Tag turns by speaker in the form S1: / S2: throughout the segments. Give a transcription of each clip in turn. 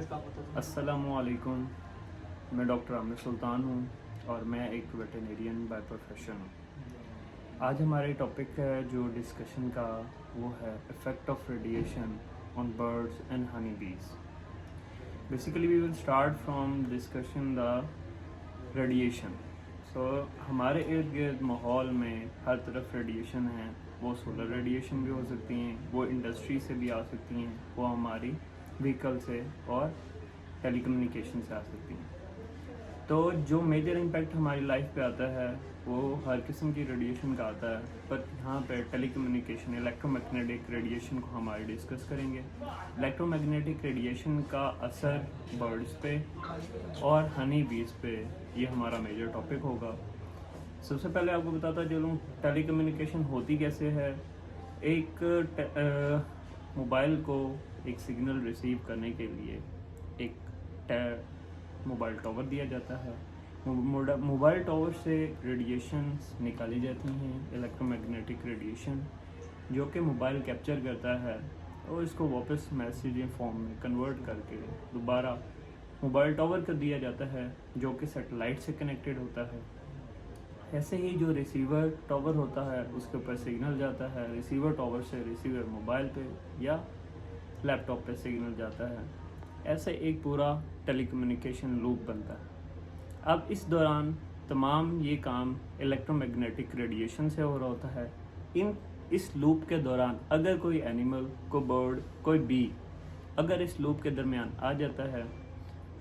S1: अस्सलामुअलैकुम। मैं डॉक्टर आमिर सुल्तान हूँ और मैं एक वेटरनेरियन बाय प्रोफेशन हूँ। आज हमारे टॉपिक है जो डिस्कशन का वो है effect of radiation on birds and honey bees. Basically we will start from discussion the radiation. हमारे इर्द गिर्द माहौल में हर तरफ रेडिएशन है। वो सोलर रेडिएशन भी हो सकती हैं, वो इंडस्ट्री से भी आ सकती हैं, वो हमारी व्हीकल से और टेलीकम्युनिकेशन से आ सकती हैं। तो जो मेजर इम्पैक्ट हमारी लाइफ पे आता है वो हर किस्म की रेडिएशन का आता है, पर यहाँ पे टेलीकम्युनिकेशन इलेक्ट्रोमैग्नेटिक रेडिएशन को हम आज डिस्कस करेंगे। इलेक्ट्रोमैग्नेटिक रेडिएशन का असर बर्ड्स पे और हनी बीज पे, ये हमारा मेजर टॉपिक होगा। सबसे पहले आपको बताता चलूँ टेलीकम्युनिकेशन होती कैसे है। एक मोबाइल को एक सिग्नल रिसीव करने के लिए एक मोबाइल टावर दिया जाता है। मोबाइल टावर से रेडिएशंस निकाली जाती हैं, इलेक्ट्रोमैग्नेटिक रेडिएशन, जो कि मोबाइल कैप्चर करता है और इसको वापस मैसेज फॉर्म में कन्वर्ट करके दोबारा मोबाइल टावर कर दिया जाता है, जो कि सैटेलाइट से कनेक्टेड होता है। ऐसे ही जो रिसीवर टावर होता है उसके ऊपर सिग्नल जाता है, रिसीवर टावर से रिसीवर मोबाइल पे या लैपटॉप पे सिग्नल जाता है। ऐसे एक पूरा टेलीकम्युनिकेशन लूप बनता है। अब इस दौरान तमाम ये काम इलेक्ट्रोमैग्नेटिक रेडिएशन से हो रहा होता है। इस लूप के दौरान अगर कोई एनिमल, कोई बर्ड, कोई बी अगर इस लूप के दरमियान आ जाता है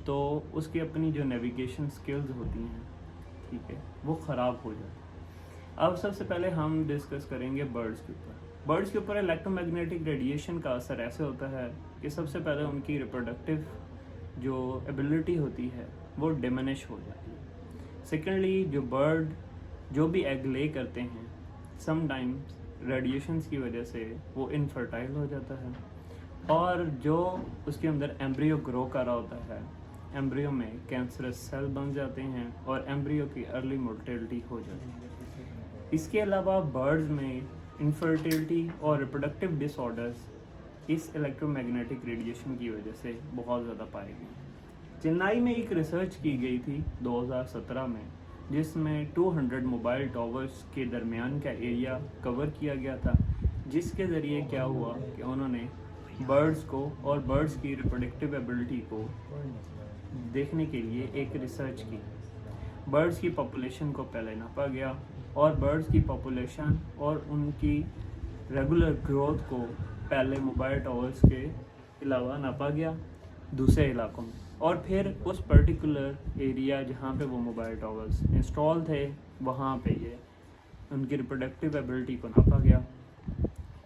S1: तो उसकी अपनी जो नेविगेशन स्किल्स होती हैं, ठीक है, वो ख़राब हो जाती है। अब सबसे पहले हम डिस्कस करेंगे बर्ड्स के ऊपर। बर्ड्स के ऊपर इलेक्ट्रोमैग्नेटिक रेडिएशन का असर ऐसे होता है कि सबसे पहले उनकी रिप्रोडक्टिव जो एबिलिटी होती है वो डिमिनिश हो जाती है। सेकेंडली, जो बर्ड जो भी एग ले करते हैं, समटाइम्स रेडिएशंस की वजह से वो इनफर्टाइल हो जाता है और जो उसके अंदर एम्ब्रियो ग्रो कर रहा होता है, एम्ब्रियो में कैंसरस सेल बन जाते हैं और एम्ब्रियो की अर्ली मोर्टेलिटी हो जाती है। इसके अलावा बर्ड्स में इनफर्टिलिटी और रिप्रोडक्टिव डिसऑर्डर्स इस इलेक्ट्रोमैग्नेटिक रेडिएशन की वजह से बहुत ज़्यादा पाए गए। चेन्नई में एक रिसर्च की गई थी 2017 में, जिसमें 200 मोबाइल टावर्स के दरमियान का एरिया कवर किया गया था, जिसके ज़रिए क्या हुआ कि उन्होंने बर्ड्स को और बर्ड्स की रिप्रोडक्टिव एबिलिटी को देखने के लिए एक रिसर्च की। बर्ड्स की पॉपुलेशन को पहले नापा गया और बर्ड्स की पॉपुलेशन और उनकी रेगुलर ग्रोथ को पहले मोबाइल टावर्स के अलावा नापा गया दूसरे इलाकों में, और फिर उस पर्टिकुलर एरिया जहाँ पे वो मोबाइल टावर्स इंस्टॉल थे वहाँ पे ये उनकी रिप्रोडक्टिव एबिलिटी को नापा गया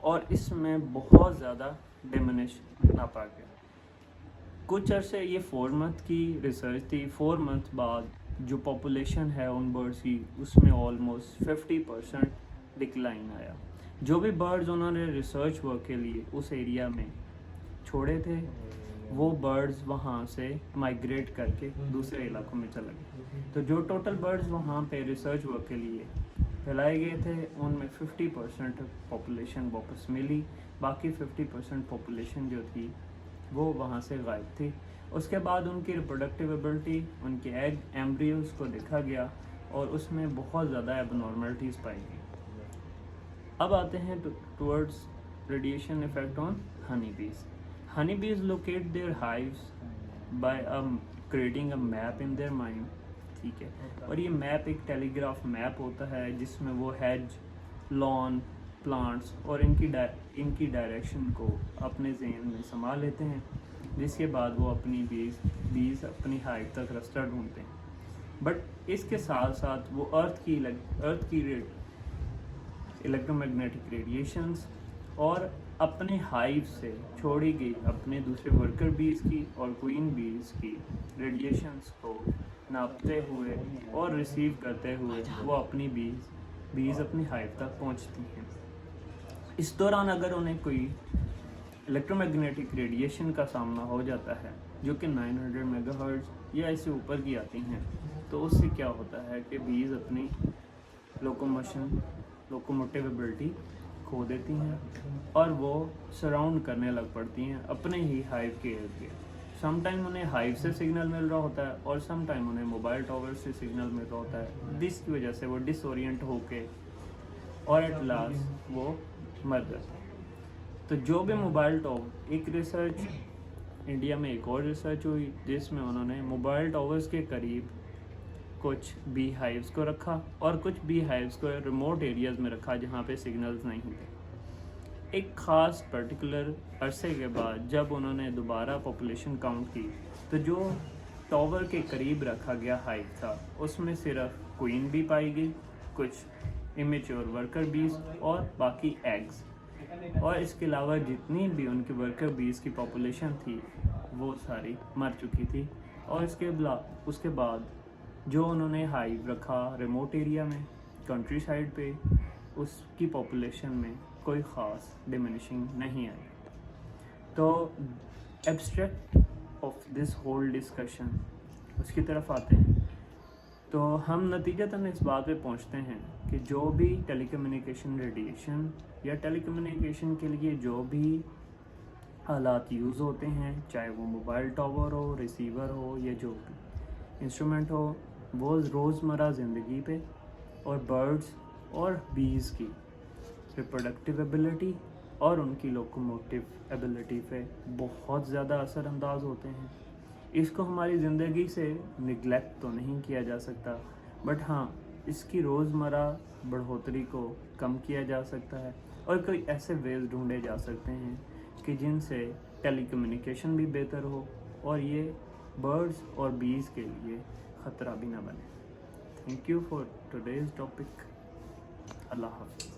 S1: और इसमें बहुत ज़्यादा डिमिनिश नापा गया। कुछ अरसे, ये 4 मंथ की रिसर्च थी, 4 मंथ बाद जो पॉपुलेशन है उन बर्ड्स की उसमें ऑलमोस्ट 50% डिक्लाइन आया। जो भी बर्ड्स उन्होंने रिसर्च वर्क के लिए उस एरिया में छोड़े थे, वो बर्ड्स वहाँ से माइग्रेट करके दूसरे इलाकों में चले गए। तो जो टोटल बर्ड्स वहाँ पे रिसर्च वर्क के लिए फैलाए गए थे उनमें 50% पॉपुलेशन वापस मिली, बाकी 50% पॉपुलेशन जो थी वो वहाँ से गायब थी। उसके बाद उनकी रिप्रोडक्टिव एबिलिटी, उनके एग एम्ब्रियोज को देखा गया और उसमें बहुत ज़्यादा एबनॉर्मलिटीज़ पाई गई। अब आते हैं towards radiation effect on honey bees. Honey bees locate their hives by creating a map in their mind, ठीक है, और ये मैप एक टेलीग्राफ मैप होता है जिसमें वो हेज, लॉन, प्लांट्स और इनकी डायरेक्शन को अपने ज़हन में समा लेते हैं, जिसके बाद वो अपनी बीज अपनी हाइट तक रास्ता ढूंढते हैं। बट इसके साथ साथ वो अर्थ की इलेक्ट्रोमैग्नेटिक रेडिएशंस और अपने हाइव से छोड़ी गई अपने दूसरे वर्कर बीज की और क्वीन बीज की रेडिएशंस को नापते हुए और रिसीव करते हुए वो अपनी बीज अपनी हाइव तक पहुंचती हैं। इस दौरान अगर उन्हें कोई इलेक्ट्रोमैग्नेटिक रेडिएशन का सामना हो जाता है जो कि 900 मेगाहर्ट्ज़ या इससे ऊपर की आती हैं, तो उससे क्या होता है कि बीज अपनी लोकोमोटिव एबिलिटी खो देती हैं और वो सराउंड करने लग पड़ती हैं अपने ही हाइव के इर्द गिर्द। सम टाइम उन्हें हाइव से सिग्नल मिल रहा होता है और सम टाइम उन्हें मोबाइल टावर से सिग्नल मिल रहा होता है, जिसकी वजह से वो डिसोरिएंट होके और एट लास्ट वो मर जाता है। तो जो भी मोबाइल टावर, एक रिसर्च इंडिया में एक और रिसर्च हुई जिसमें उन्होंने मोबाइल टावर्स के करीब कुछ बी हाइव्स को रखा और कुछ बी हाइव्स को रिमोट एरियाज़ में रखा जहाँ पे सिग्नल्स नहीं थे। एक ख़ास पर्टिकुलर अरसे के बाद जब उन्होंने दोबारा पॉपुलेशन काउंट की तो जो टावर के करीब रखा गया हाइव था उसमें सिर्फ क्वीन बी पाई गई, कुछ इमेच्योर वर्कर बीज और बाकी एग्स, और इसके अलावा जितनी भी उनकी वर्कर बीज की पॉपुलेशन थी वो सारी मर चुकी थी। और उसके बाद जो उन्होंने हाइव रखा रिमोट एरिया में, कंट्री साइड पे, उसकी पॉपुलेशन में कोई ख़ास डिमिनिशिंग नहीं आई। तो abstract of this whole discussion उसकी तरफ आते हैं। तो हम नतीजतन इस बात पे पहुंचते हैं कि जो भी टेलीकम्युनिकेशन रेडिएशन या टेलीकम्युनिकेशन के लिए जो भी आलात यूज़ होते हैं, चाहे वो मोबाइल टावर हो, रिसीवर हो या जो भी इंस्ट्रूमेंट हो, वो रोज़मर्रा ज़िंदगी पे और बर्ड्स और बीज़ की रिप्रोडक्टिव एबिलिटी और उनकी लोकोमोटिव एबिलिटी पे बहुत ज़्यादा असरअंदाज होते हैं। इसको हमारी ज़िंदगी से निगलेक्ट तो नहीं किया जा सकता, बट हाँ इसकी रोज़मर्रा बढ़ोतरी को कम किया जा सकता है और कोई ऐसे वेज ढूंढे जा सकते हैं कि जिनसे टेलीकम्युनिकेशन भी बेहतर हो और ये बर्ड्स और बीज़ के लिए ख़तरा भी ना बने। Thank you for today's topic. अल्लाह हाफ़िज़।